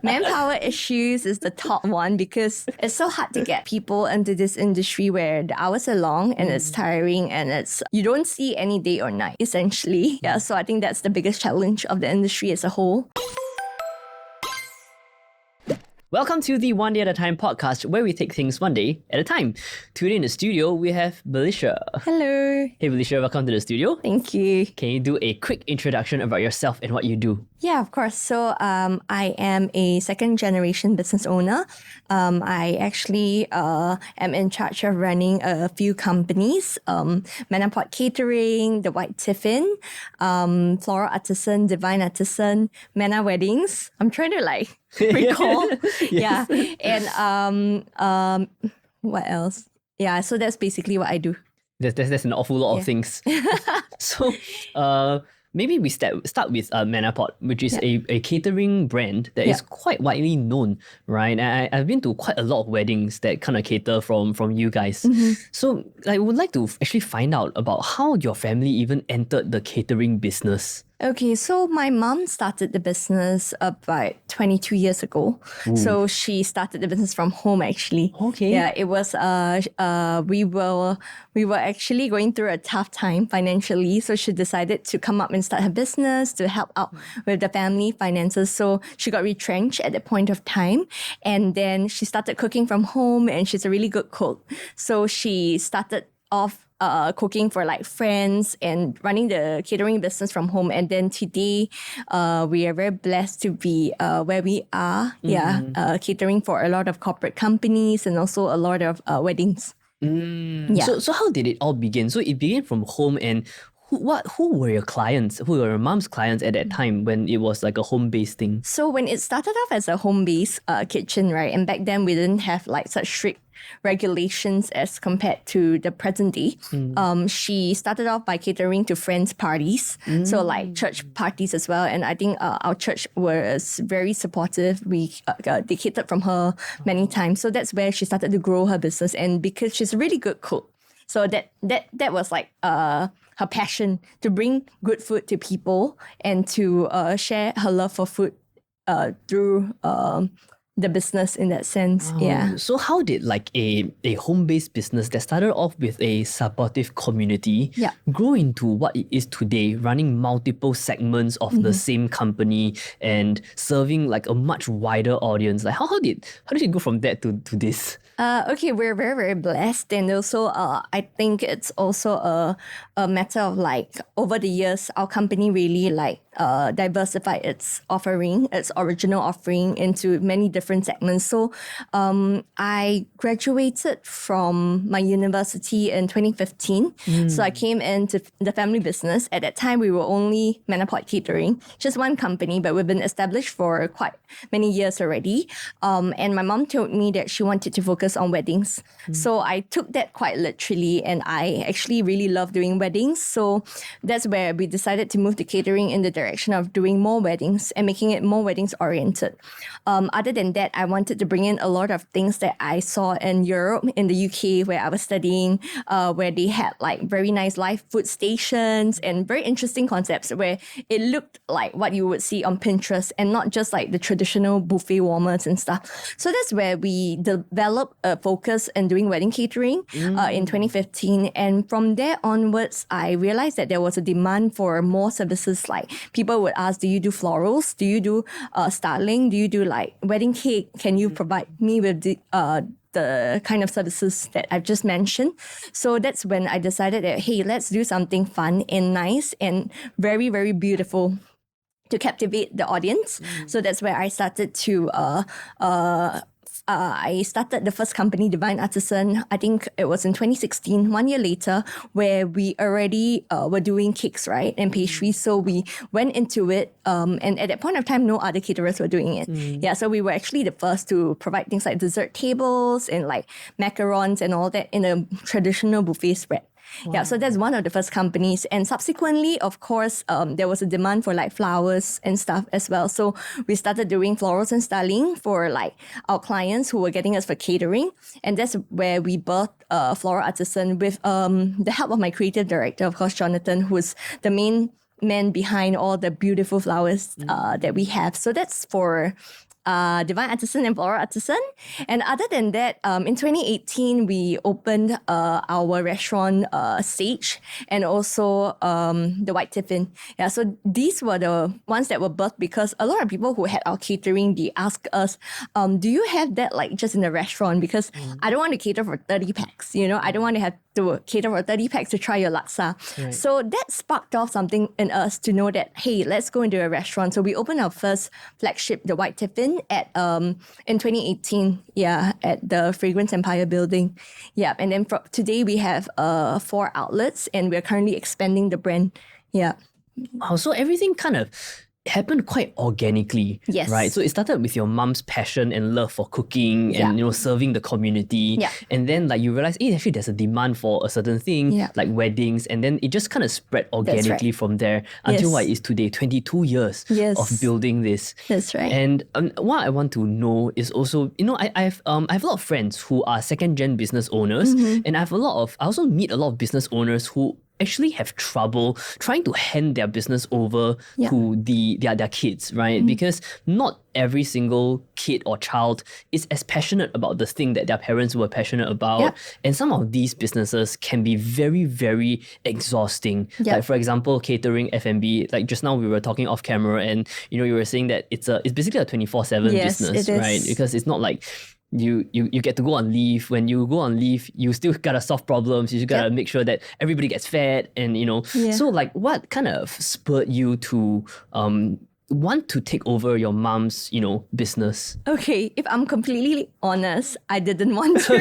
Manpower issues is the top one because it's so hard to get people into this industry where the hours are long and it's tiring and you don't see any day or night essentially. Yeah, so I think that's the biggest challenge of the industry as a whole. Welcome to the One Day at a Time podcast, where we take things one day at a time. Today in the studio, we have Belicia. Hello. Hey Belicia, welcome to the studio. Thank you. Can you do a quick introduction about yourself and what you do? Yeah, of course. So I am a second generation business owner. I actually am in charge of running a few companies. Manna Pot Catering, The White Tiffin, Floral Artisan, Divine Artisan, Manna Weddings. I'm trying to recall. Yeah. And what else? Yeah, so that's basically what I do. That's an awful lot of things. So, maybe we start with Manna Pot, which is a catering brand that is quite widely known, right? I've been to quite a lot of weddings that kind of cater from you guys. So I would like to actually find out about how your family even entered the catering business. Okay, so my mom started the business about 22 years ago. So she started the business from home actually. Okay. Yeah, it was we were actually going through a tough time financially, so she decided to come up and start her business to help out with the family finances. So she got retrenched at that point of time, and then she started cooking from home, and she's a really good cook. So she started off cooking for friends and running the catering business from home. And then today, we are very blessed to be where we are. Catering for a lot of corporate companies and also a lot of weddings. So how did it all begin? So it began from home, and who were your clients? Who were your mom's clients at that time when it was like a home-based thing? So when it started off as a home-based kitchen, right? And back then we didn't have such strict regulations as compared to the present day. She started off by catering to friends' parties, so church parties as well. And I think our church was very supportive. We they catered from her many times. So that's where she started to grow her business. And because she's a really good cook, so that was her passion, to bring good food to people and to share her love for food through the business in that sense. So how did a home-based business that started off with a supportive community grow into what it is today, running multiple segments of the same company and serving a much wider audience? How did it go from that to this? Okay, we're very, very blessed. And also, I think it's also a matter of over the years, our company really diversified its offering, its original offering into many different segments. So I graduated from my university in 2015. So I came into the family business. At that time, we were only Manna Pot Catering, just one company, but we've been established for quite many years already. And my mom told me that she wanted to focus on weddings. So I took that quite literally, and I actually really love doing weddings. So that's where we decided to move to catering in the direction of doing more weddings and making it more weddings oriented. Other than that, I wanted to bring in a lot of things that I saw in Europe, in the UK, where I was studying, where they had very nice live food stations and very interesting concepts where it looked like what you would see on Pinterest and not just the traditional buffet warmers and stuff. So that's where we developed a focus in doing wedding catering in 2015. And from there onwards, I realized that there was a demand for more services. People would ask, do you do florals? Do you do styling? Do you do wedding cake? Can you provide me with the kind of services that I've just mentioned? So that's when I decided that, hey, let's do something fun and nice and very, very beautiful to captivate the audience. So that's where I started to I started the first company, Divine Artisan. I think it was in 2016, 1 year later, where we already were doing cakes, right, and pastries. So we went into it, and at that point of time, no other caterers were doing it. So we were actually the first to provide things like dessert tables and macarons and all that in a traditional buffet spread. Wow. Yeah, so that's one of the first companies. And subsequently, of course, there was a demand for flowers and stuff as well. So we started doing florals and styling for our clients who were getting us for catering. And that's where we birthed Floral Artisan with the help of my creative director, of course, Jonathan, who's the main man behind all the beautiful flowers that we have. So that's for Divine Artisan and Floral Artisan. And other than that, in 2018, we opened our restaurant Sage and also the White Tiffin. Yeah, so these were the ones that were birthed because a lot of people who had our catering, they asked us, do you have that like just in the restaurant? Because I don't want to cater for 30 packs, you know, I don't want to have to cater for 30 packs to try your laksa. Right. So that sparked off something in us to know that, hey, let's go into a restaurant. So we opened our first flagship, the White Tiffin, at in 2018, at the Fragrance Empire building. Yeah, and then today we have 4 outlets and we're currently expanding the brand. Yeah. Wow, so everything kind of happened quite organically, Yes. right? So it started with your mom's passion and love for cooking and serving the community, Yeah. and then like you realize, hey, actually there's a demand for a certain thing, like weddings, and then it just kind of spread organically from there until what it is today, 22 years of building this. That's right. And what I want to know is also, you know, I have a lot of friends who are second-gen business owners, and I also meet a lot of business owners who actually have trouble trying to hand their business over to their kids, right? Because not every single kid or child is as passionate about the thing that their parents were passionate about. And some of these businesses can be very, very exhausting. Like for example, catering, F&B, like just now we were talking off camera and you know you were saying that it's basically a 24/7 business, right? Because it's not like you get to go on leave. When you go on leave, you still gotta solve problems. You just gotta make sure that everybody gets fed, and you know. So like, what kind of spurred you to want to take over your mom's, you know, business? Okay, if I'm completely honest, I didn't want to.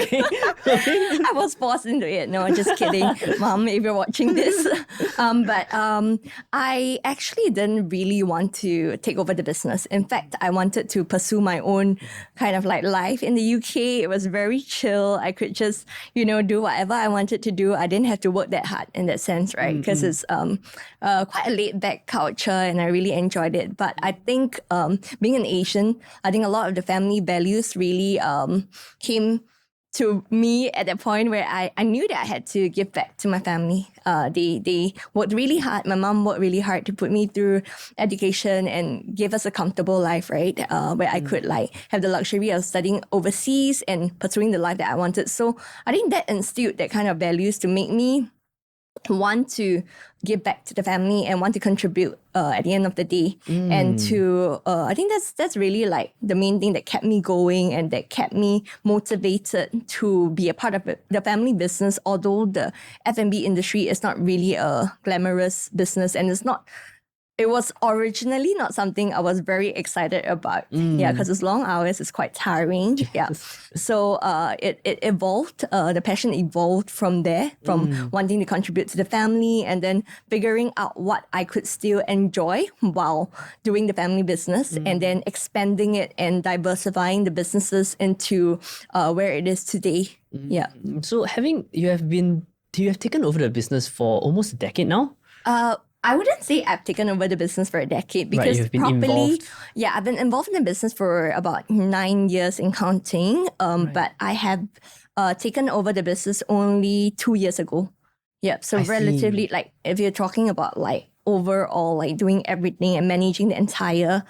I was forced into it. No, just kidding. Mom, if you're watching this. But I actually didn't really want to take over the business. In fact, I wanted to pursue my own kind of like life in the UK. It was very chill. I could just, you know, do whatever I wanted to do. I didn't have to work that hard in that sense, right? Because it's quite a laid back culture and I really enjoyed it. But I think being an Asian, I think a lot of the family values really came to me at that point where I knew that I had to give back to my family. They worked really hard. My mom worked really hard to put me through education and give us a comfortable life, right? Where I could like have the luxury of studying overseas and pursuing the life that I wanted. So I think that instilled that kind of values to make me want to give back to the family and want to contribute at the end of the day. And to I think that's really like the main thing that kept me going and that kept me motivated to be a part of the family business, although the F&B industry is not really a glamorous business and it was originally not something I was very excited about. Yeah, because it's long hours, it's quite tiring. Yeah. So it evolved, the passion evolved from there, from wanting to contribute to the family and then figuring out what I could still enjoy while doing the family business and then expanding it and diversifying the businesses into where it is today. Yeah. So you have taken over the business for almost a decade now? I wouldn't say I've taken over the business for a decade because you've been involved. I've been involved in the business for about 9 years in counting. But I have taken over the business only 2 years ago. Yeah, so relatively, like if you're talking about like overall like doing everything and managing the entire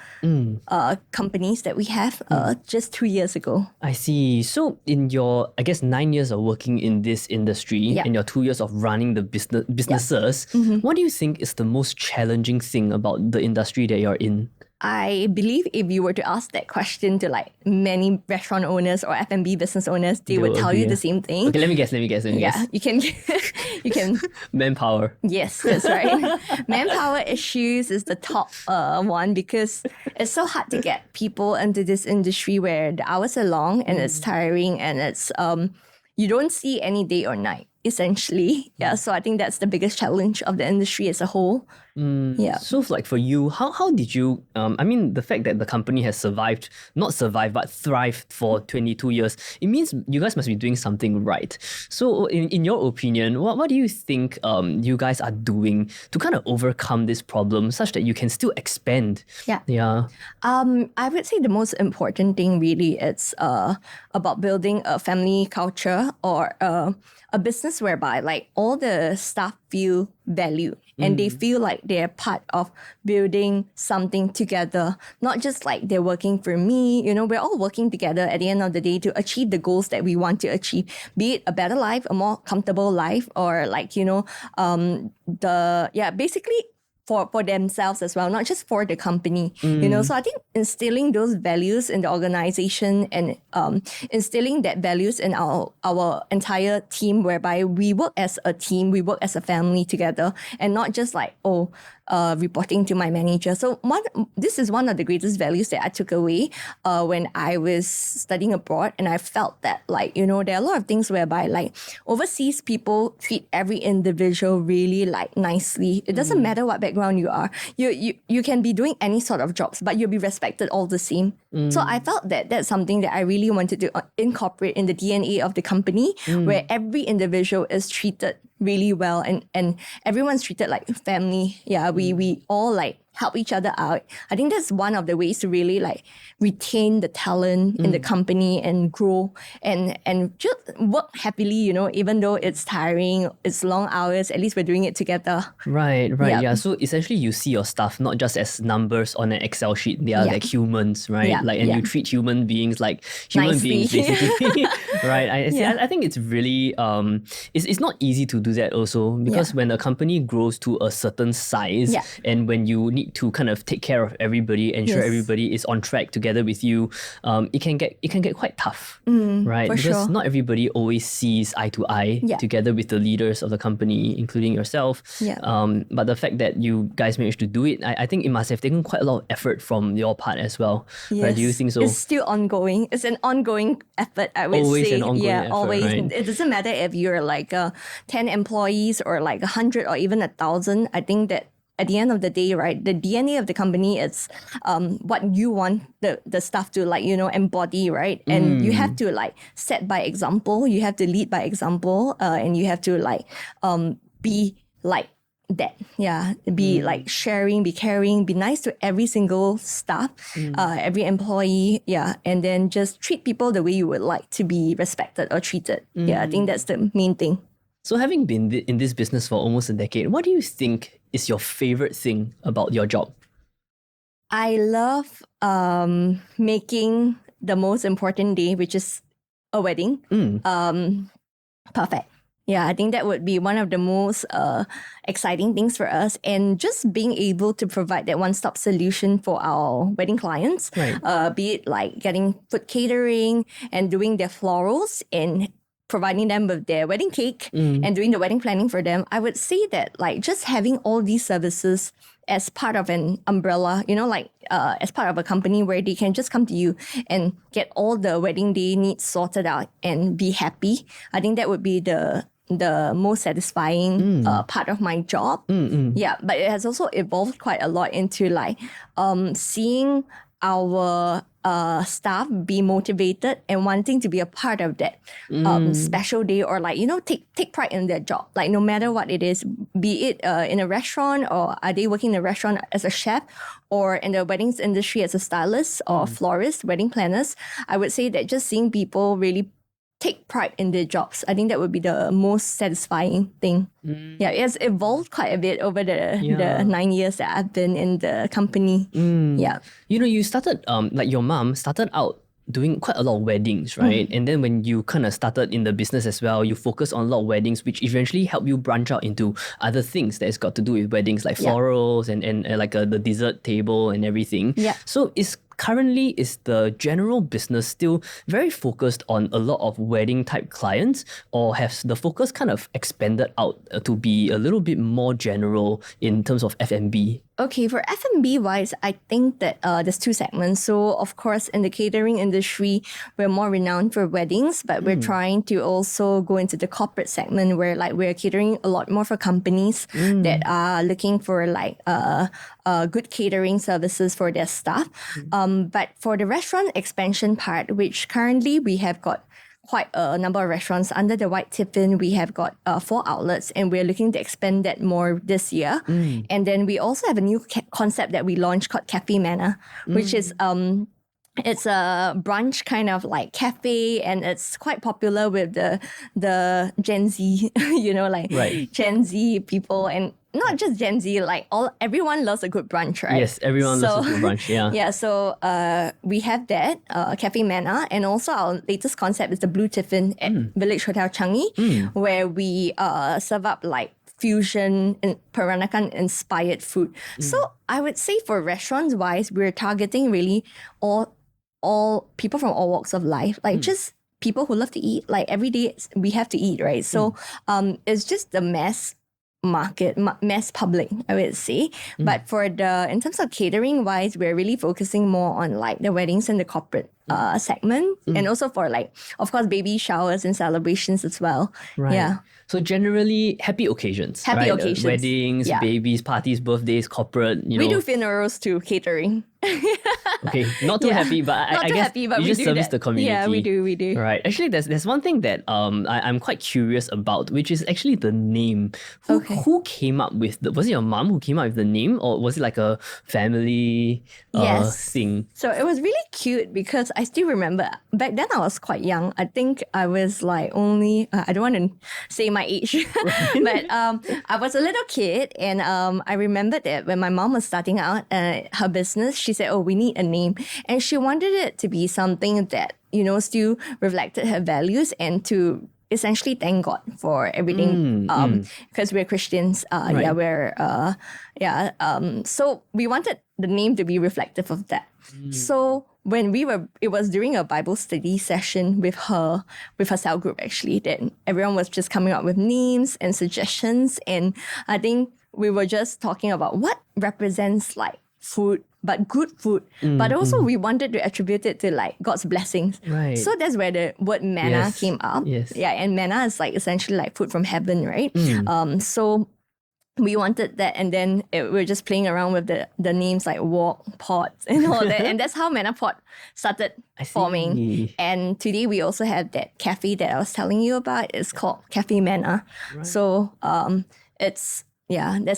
companies that we have just 2 years ago. I see. So in your, I guess, 9 years of working in this industry and your 2 years of running the businesses, what do you think is the most challenging thing about the industry that you're in? I believe if you were to ask that question to like many restaurant owners or F&B business owners, they would tell you the same thing. Okay, let me guess. You can you can Manpower. Yes, that's right. Manpower issues is the top one because it's so hard to get people into this industry where the hours are long and it's tiring and it's you don't see any day or night essentially. Yeah, so I think that's the biggest challenge of the industry as a whole. Yeah. So like for you, how did you, I mean, the fact that the company has not survived, but thrived for 22 years, it means you guys must be doing something right. So in your opinion, what do you think you guys are doing to kind of overcome this problem such that you can still expand? Yeah. I would say the most important thing really is about building a family culture or a business whereby like all the staff feel valued and they feel like they're part of building something together, not just like they're working for me. You know, we're all working together at the end of the day to achieve the goals that we want to achieve, be it a better life, a more comfortable life, or like, basically for themselves as well, not just for the company, So I think instilling those values in the organization and instilling that values in our entire team, whereby we work as a team, we work as a family together, and not just like, reporting to my manager. So this is one of the greatest values that I took away when I was studying abroad, and I felt that like, there are a lot of things whereby like overseas people treat every individual really like nicely. It doesn't matter what background you are. You can be doing any sort of jobs, but you'll be respected all the same. So I felt that that's something that I really wanted to incorporate in the DNA of the company, where every individual is treated really well and everyone's treated like family. Yeah, we all like help each other out. I think that's one of the ways to really like retain the talent in the company and grow and just work happily, even though it's tiring, it's long hours, at least we're doing it together. Right. Yeah. So essentially you see your staff not just as numbers on an Excel sheet, they are like humans, right? You treat human beings like human Nicely. beings basically. Right. I think it's really it's not easy to do that also, because when a company grows to a certain size and when you need to kind of take care of everybody, ensure everybody is on track together with you, it can get quite tough, right? Because not everybody always sees eye to eye together with the leaders of the company, including yourself. But the fact that you guys managed to do it, I think it must have taken quite a lot of effort from your part as well. Right? Do you think so? It's still ongoing. It's an ongoing effort, I would Always say. an ongoing effort, always. right? It doesn't matter if you're like 10 employees or like 100 or even 1,000. I think that at the end of the day, right, the DNA of the company is what you want the staff to like, embody, right? And you have to like set by example, you have to lead by example, and you have to like be like that. Yeah. Be like sharing, be caring, be nice to every single staff, every employee. Yeah. And then just treat people the way you would like to be respected or treated. Yeah. I think that's the main thing. So having been in this business for almost a decade, what do you think is your favorite thing about your job? I love making the most important day, which is a wedding, perfect. Yeah, I think that would be one of the most exciting things for us. And just being able to provide that one-stop solution for our wedding clients, be it like getting food catering and doing their florals and providing them with their wedding cake and doing the wedding planning for them. I would say that like just having all these services as part of an umbrella, as part of a company where they can just come to you and get all the wedding day needs sorted out and be happy. I think that would be the most satisfying part of my job. Yeah, but it has also evolved quite a lot into like seeing our staff be motivated and wanting to be a part of that special day, or like, take pride in their job. Like no matter what it is, be it in a restaurant, or are they working in a restaurant as a chef, or in the weddings industry as a stylist or florist, wedding planners, I would say that just seeing people really take pride in their jobs, I think that would be the most satisfying thing. Yeah, it has evolved quite a bit over the 9 years that I've been in the company. Yeah. You started, like your mom started out doing quite a lot of weddings, right? And then when you kind of started in the business as well, you focus on a lot of weddings, which eventually help you branch out into other things that's got to do with weddings, like florals and like the dessert table and everything. Yeah. So currently, is the general business still very focused on a lot of wedding type clients, or has the focus kind of expanded out to be a little bit more general in terms of F&B? Okay, for F&B wise, I think that there's two segments. So of course, in the catering industry, we're more renowned for weddings, but we're trying to also go into the corporate segment where like we're catering a lot more for companies that are looking for like good catering services for their staff. But for the restaurant expansion part, which currently we have got quite a number of restaurants under the White Tiffin. We have got 4 outlets, and we're looking to expand that more this year. And then we also have a new concept that we launched called Cafe Manna, which is it's a brunch kind of like cafe, and it's quite popular with the Gen Z, Gen Z people. And not just Gen Z, like everyone loves a good brunch, right? Yes, everyone loves a good brunch, yeah. Yeah, so we have that, Cafe Manna, and also our latest concept is the Blue Tiffin at Village Hotel Changi, where we serve up like fusion and Peranakan inspired food. So I would say for restaurants wise, we're targeting really all people from all walks of life, like just people who love to eat. Like every day we have to eat, right? So it's just the mass market, mass public, I would say. But in terms of catering wise, we're really focusing more on like the weddings and the corporate segment, and also for like, of course, baby showers and celebrations as well. Right. Yeah. So generally happy occasions. Happy right? occasions. Weddings, babies, parties, birthdays, corporate, We do funerals too, catering. Okay, not too happy, but I guess but you we just do service that. the community. Yeah, we do. Right. Actually, there's one thing that I'm quite curious about, which is actually the name. Who came up with was it your mom who came up with the name, or was it like a family thing? So it was really cute because I still remember back then I was quite young. I think I was like only I don't want to say my age, but I was a little kid, and I remember that when my mom was starting out her business, she said, "Oh, we need a name," and she wanted it to be something that still reflected her values and to essentially thank God for everything because we're Christians. So we wanted the name to be reflective of that. So when it was during a Bible study session with her cell group actually, then everyone was just coming up with names and suggestions, and I think we were just talking about what represents like food, but good food. But also we wanted to attribute it to like God's blessings. Right. So that's where the word manna came up. Yes. Yeah, and manna is like essentially like food from heaven, right? So we wanted that, and then we were just playing around with the names like wok, pot, and all that. And that's how Manna Pot started forming. And today we also have that cafe that I was telling you about. It's called Cafe Manna. Right. So that's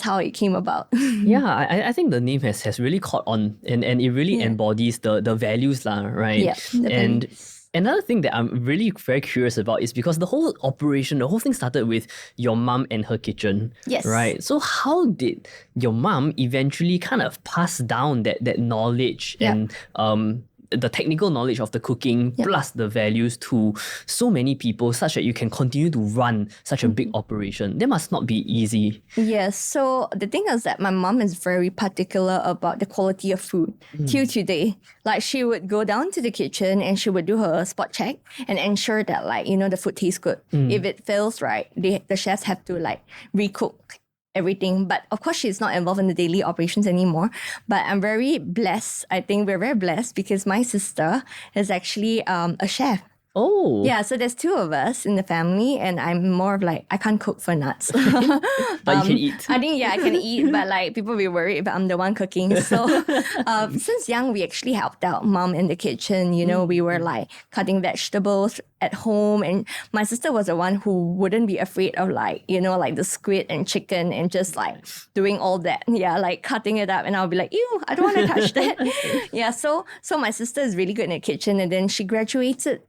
how it came about. I think the name has really caught on, and it really embodies the values, right? Yeah, definitely. And another thing that I'm really very curious about is because the whole thing started with your mom and her kitchen. Yes. Right? So how did your mom eventually kind of pass down that knowledge and the technical knowledge of the cooking plus the values to so many people such that you can continue to run such a big operation? That must not be easy. Yes. So the thing is that my mom is very particular about the quality of food till today. Like she would go down to the kitchen and she would do her spot check and ensure that like, the food tastes good. If it fails, right, the chefs have to like recook everything. But of course, she's not involved in the daily operations anymore. But I'm very blessed. I think we're very blessed because my sister is actually a chef. Oh. Yeah, so there's two of us in the family, and I'm more of like, I can't cook for nuts. But you can eat. I think, I can eat, but like people will be worried if I'm the one cooking. So since young, we actually helped out mom in the kitchen. We were like cutting vegetables at home, and my sister was the one who wouldn't be afraid of like, like the squid and chicken and just like doing all that. Yeah, like cutting it up, and I'll be like, ew, I don't want to touch that. Yeah, so my sister is really good in the kitchen, and then she graduated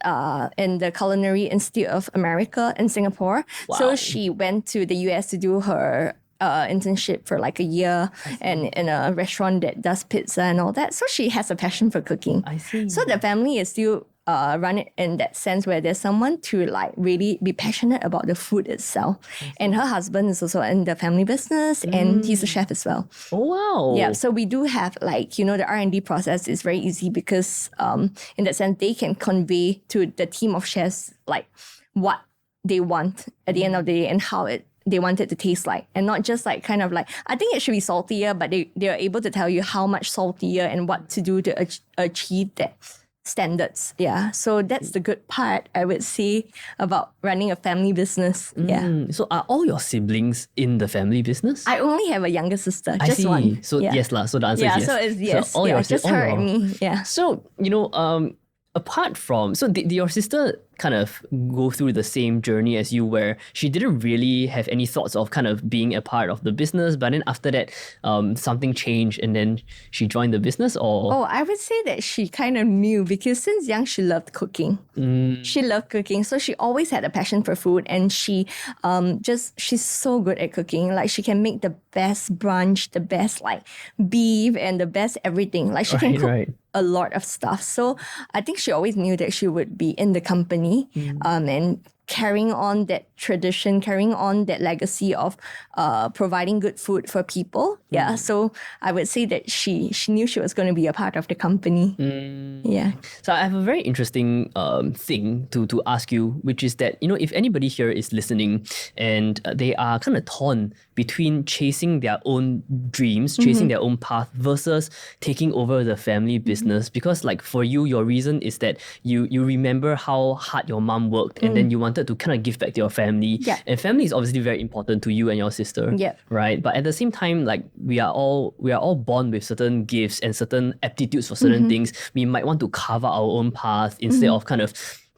in the Culinary Institute of America in Singapore. Wow. So she went to the US to do her internship for like a year and in a restaurant that does pizza and all that. So she has a passion for cooking. I see. So the family is still run it in that sense where there's someone to like really be passionate about the food itself. And her husband is also in the family business and he's a chef as well. Oh, wow. Yeah, so we do have like, the R&D process is very easy because in that sense, they can convey to the team of chefs like what they want at the end of the day and how they want it to taste like, and not just like kind of like, I think it should be saltier, but they are able to tell you how much saltier and what to do to achieve that standards. Yeah, so that's the good part, I would say, about running a family business. Yeah. So are all your siblings in the family business? I only have a younger sister, I just see. one. So yes lah. So the answer is yes. So it's yes. So all your just her and me. Yeah. So apart from, so did your sister kind of go through the same journey as you, where she didn't really have any thoughts of kind of being a part of the business, but then after that, something changed and then she joined the business? Or Oh, I would say that she kind of knew, because since young she loved cooking. She loved cooking, so she always had a passion for food, and she's so good at cooking. Like, she can make the best brunch, the best like beef, and the best everything. Like, she can cook a lot of stuff. So I think she always knew that she would be in the company, and carrying on that tradition, carrying on that legacy of providing good food for people. Yeah, so I would say that she knew she was going to be a part of the company. Yeah. So I have a very interesting thing to ask you, which is that, if anybody here is listening and they are kind of torn between chasing their own dreams, chasing their own path versus taking over the family business, because like for you, your reason is that you remember how hard your mom worked, and then you wanted to kind of give back to your family. Yeah. And family is obviously very important to you and your sister. Yeah. Right. But at the same time, like we are all born with certain gifts and certain aptitudes for certain things. We might want to carve out our own path instead of kind of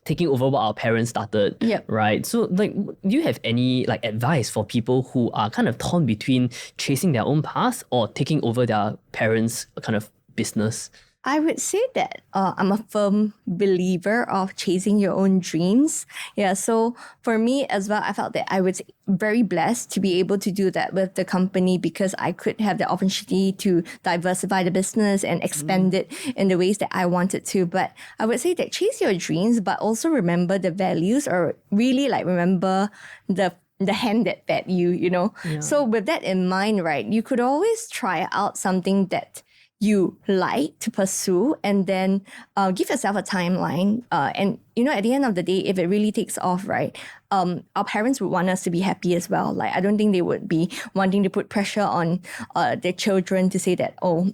taking over what our parents started. Yep. Right. So like, do you have any like advice for people who are kind of torn between chasing their own path or taking over their parents' kind of business? I would say that I'm a firm believer of chasing your own dreams. Yeah, so for me as well, I felt that I was very blessed to be able to do that with the company, because I could have the opportunity to diversify the business and expand it in the ways that I wanted to. But I would say that chase your dreams, but also remember the values, or really like remember the hand that fed you, Yeah. So with that in mind, right, you could always try out something that you like to pursue, and then give yourself a timeline. And at the end of the day, if it really takes off, right, our parents would want us to be happy as well. Like, I don't think they would be wanting to put pressure on their children to say that, oh,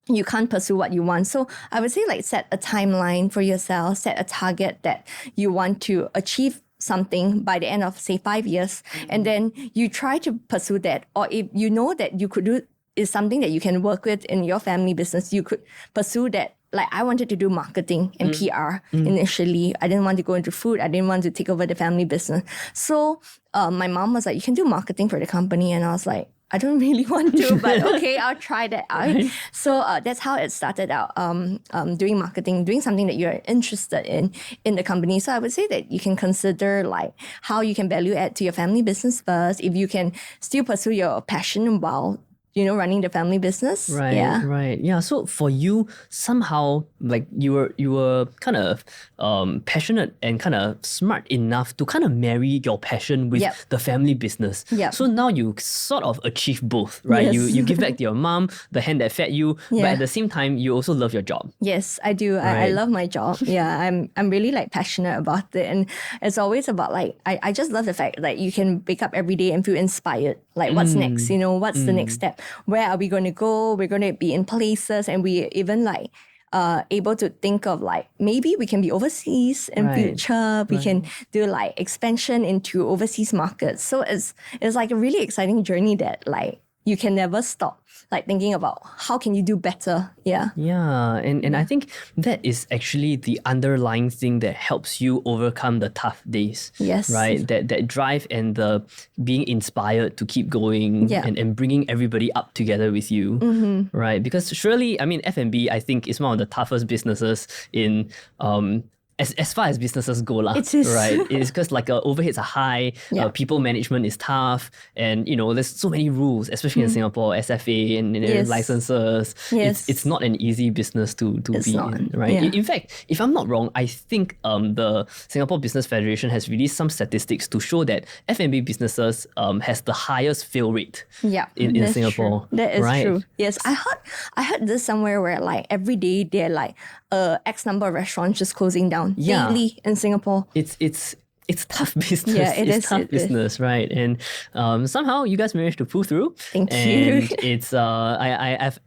you can't pursue what you want. So I would say, like, set a timeline for yourself, set a target that you want to achieve something by the end of, say, 5 years, and then you try to pursue that. Or if you know that you could do is something that you can work with in your family business, you could pursue that. Like, I wanted to do marketing and PR initially. I didn't want to go into food. I didn't want to take over the family business. So my mom was like, you can do marketing for the company. And I was like, I don't really want to, but okay, I'll try that out. Right. So that's how it started out, doing marketing, doing something that you're interested in the company. So I would say that you can consider like how you can value add to your family business first, if you can still pursue your passion while running the family business. Right. Yeah. So for you, somehow, like you were kind of passionate and kind of smart enough to kind of marry your passion with the family business. Yep. So now you sort of achieve both, right? Yes. You give back to your mom, the hand that fed you, but at the same time, you also love your job. Yes, I do. I love my job. Yeah, I'm really like passionate about it, and it's always about like I just love the fact that you can wake up every day and feel inspired. Like, what's next? What's the next step? Where are we going to go? We're going to be in places, and we even like able to think of like maybe we can be overseas in future. We can do like expansion into overseas markets. So it's like a really exciting journey that like you can never stop like thinking about how can you do better. Yeah. And I think that is actually the underlying thing that helps you overcome the tough days. Yes. Right? That drive and the being inspired to keep going and bringing everybody up together with you. Right? Because surely, I mean, F&B, I think, is one of the toughest businesses in as far as businesses go, it is. Right? It's because like overheads are high, people management is tough, and there's so many rules, especially in Singapore, SFA and licenses. Yes. It's not an easy business to be in, right? Yeah. In fact, if I'm not wrong, I think the Singapore Business Federation has released some statistics to show that F&B businesses has the highest fail rate in Singapore. True. That is right? true. Yes, I heard this somewhere where like every day there are like X number of restaurants just closing down daily in Singapore. It's tough business. Yeah, it's tough business, right? And somehow you guys managed to pull through. Thank you. And it's I've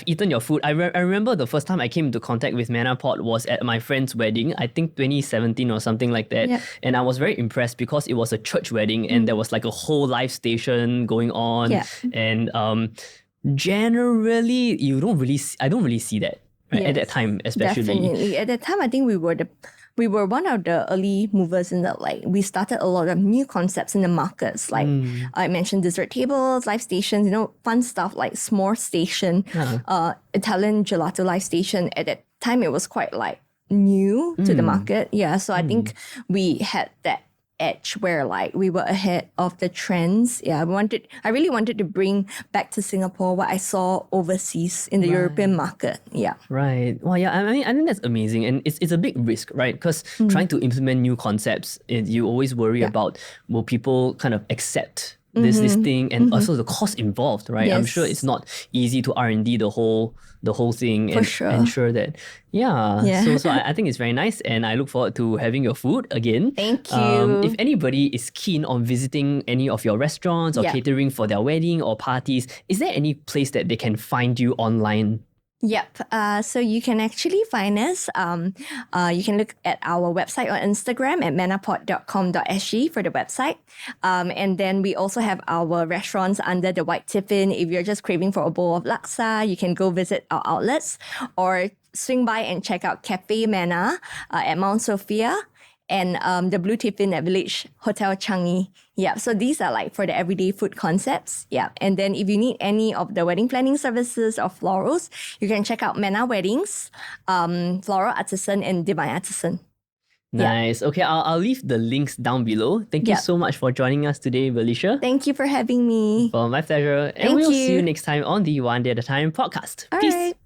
eaten your food. I remember the first time I came into contact with Manna Pot was at my friend's wedding. I think 2017 or something like that. Yep. And I was very impressed because it was a church wedding and there was like a whole live station going on. Yeah. And generally I don't really see that. Right? Yes, at that time, especially. Definitely. At that time, I think we were the we were one of the early movers in that. Like we started a lot of new concepts in the markets. Like I mentioned, dessert tables, live stations, fun stuff like s'more station, Italian gelato live station. At that time, it was quite like new to the market. Yeah, so I think we had that edge where like we were ahead of the trends. Yeah, I really wanted to bring back to Singapore what I saw overseas in the European market. Yeah. Right. Well, yeah, I mean, I think that's amazing. And it's a big risk, right? Because trying to implement new concepts, you always worry about, will people kind of accept this thing, and also the cost involved, right? I'm sure it's not easy to R&D the whole thing and ensure that. So I think it's very nice, and I look forward to having your food again. Thank you. If anybody is keen on visiting any of your restaurants or catering for their wedding or parties, is there any place that they can find you online? Yep. So you can actually find us. You can look at our website or Instagram at mannapot.com.sg for the website. And then we also have our restaurants under the White Tiffin. If you're just craving for a bowl of laksa, you can go visit our outlets or swing by and check out Cafe Manna at Mount Sophia and the Blue Tiffin at Village Hotel Changi. Yeah, so these are like for the everyday food concepts. Yeah, and then if you need any of the wedding planning services or florals, you can check out Manna Weddings, Floral Artisan, and Divine Artisan. Nice. Okay, I'll leave the links down below. Thank you so much for joining us today, Belicia. Thank you for having me. Well, my pleasure. And we'll see you next time on the One Day at a Time podcast. All Peace. right.